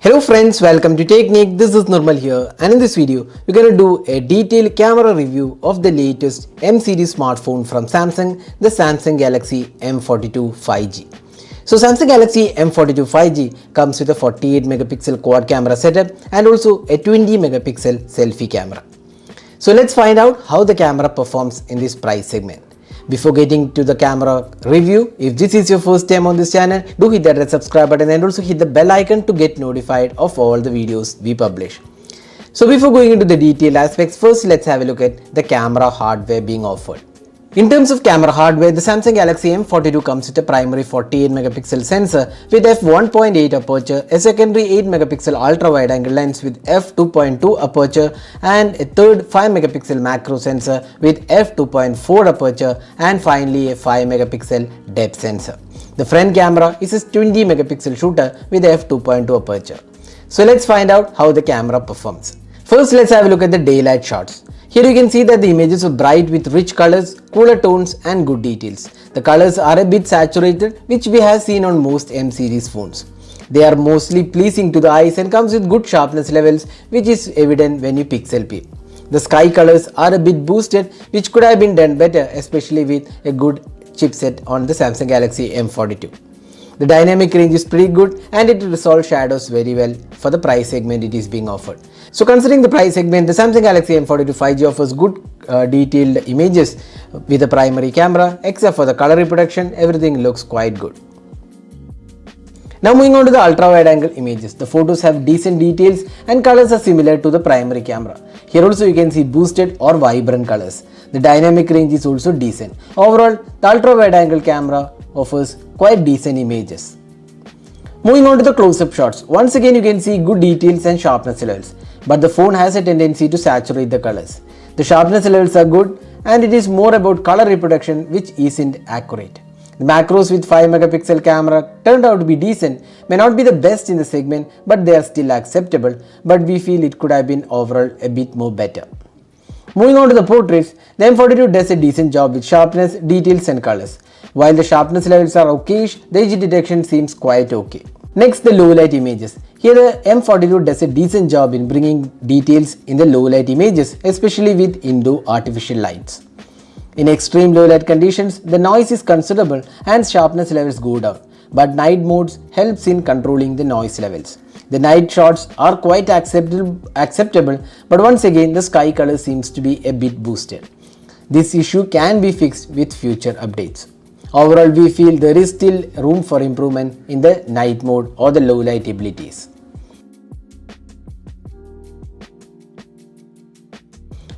Hello friends, welcome to Technique. This is Nirmal here, and in this video we're going to do a detailed camera review of the latest M series smartphone from Samsung, the Samsung Galaxy M42 5G. So Samsung Galaxy M42 5G comes with a 48 megapixel quad camera setup and also a 20 megapixel selfie camera. So let's find out how the camera performs in this price segment. Before getting to the camera review, if this is your first time on this channel, do hit that red subscribe button and also hit the bell icon to get notified of all the videos we publish. So before going into the detailed aspects, first let's have a look at the camera hardware being offered. In terms of camera hardware, the Samsung Galaxy M42 comes with a primary 48 megapixel sensor with f1.8 aperture, a secondary 8 megapixel ultra wide angle lens with f2.2 aperture and a third 5 megapixel macro sensor with f2.4 aperture and finally a 5 megapixel depth sensor. The front camera is a 20 megapixel shooter with f2.2 aperture. So let's find out how the camera performs. First, let's have a look at the daylight shots. Here you can see that the images are bright with rich colors, cooler tones and good details. The colors are a bit saturated, which we have seen on most M series phones. They are mostly pleasing to the eyes and comes with good sharpness levels, which is evident when you pixel peep. The sky colors are a bit boosted, which could have been done better, especially with a good chipset on the Samsung Galaxy M42. The dynamic range is pretty good and it resolves shadows very well for the price segment it is being offered. So considering the price segment, the Samsung Galaxy M42 5G offers good detailed images with a primary camera. Except for the color reproduction, everything looks quite good. Now moving on to the ultra wide angle images. The photos have decent details and colors are similar to the primary camera. Here also you can see boosted or vibrant colors. The dynamic range is also decent. Overall, the ultra wide angle camera offers quite decent images. Moving on to the close-up shots. Once again you can see good details and sharpness levels, but the phone has a tendency to saturate the colors. The sharpness levels are good and it is more about color reproduction which isn't accurate. The macros with 5 megapixel camera turned out to be decent, may not be the best in the segment but they are still acceptable, but we feel it could have been overall a bit more better. Moving on to the portraits, the M42 does a decent job with sharpness, details and colors. While the sharpness levels are okayish, the edge detection seems quite okay. Next, the low light images. Here the M42 does a decent job in bringing details in the low light images, especially with indoor artificial lights. In extreme low light conditions, the noise is considerable and sharpness levels go down, but night modes helps in controlling the noise levels. The night shots are quite acceptable, but once again the sky color seems to be a bit boosted. This issue can be fixed with future updates. Overall, we feel there is still room for improvement in the night mode or the low light abilities.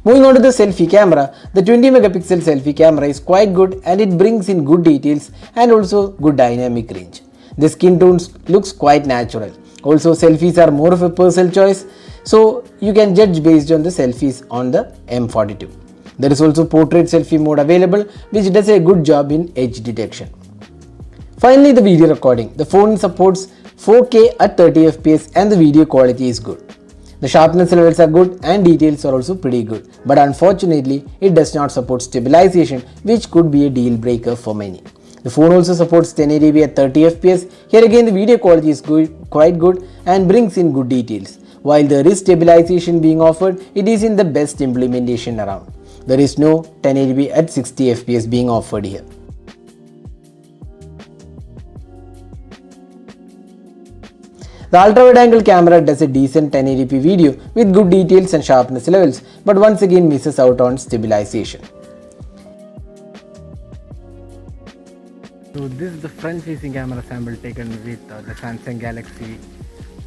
Moving on to the selfie camera, the 20 megapixel selfie camera is quite good and it brings in good details and also good dynamic range. The skin tones looks quite natural. Also, selfies are more of a personal choice, so you can judge based on the selfies on the M42. There is also portrait selfie mode available, which does a good job in edge detection. Finally, the video recording. The phone supports 4K at 30 fps and the video quality is good. The sharpness levels are good and details are also pretty good, but unfortunately it does not support stabilization, which could be a deal breaker for many. The phone also supports 1080p at 30 fps. Here again the video quality is quite good and brings in good details. While there is stabilization being offered, it is in the best implementation around. There is no 1080p at 60 fps being offered here. The ultra wide angle camera does a decent 1080p video with good details and sharpness levels, but once again misses out on stabilization. So this is the front facing camera sample taken with the Samsung Galaxy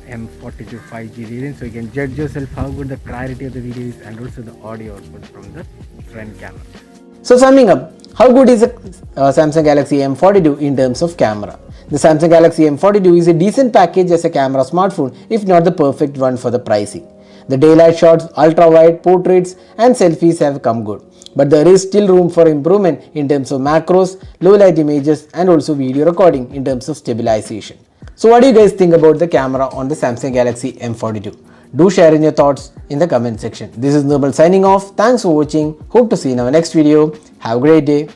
M42 5G variant, so you can judge yourself how good the clarity of the video is and also the audio output from the front camera. So summing up, how good is the Samsung Galaxy M42 in terms of camera? The Samsung Galaxy M42 is a decent package as a camera smartphone, if not the perfect one for the pricing. The daylight shots, ultra wide, portraits and selfies have come good, but there is still room for improvement in terms of macros, low light images and also video recording in terms of stabilization. So what do you guys think about the camera on the Samsung Galaxy M42? Do share in your thoughts in the comment section. This is Nirmal signing off. Thanks for watching. Hope to see you in our next video. Have a great day.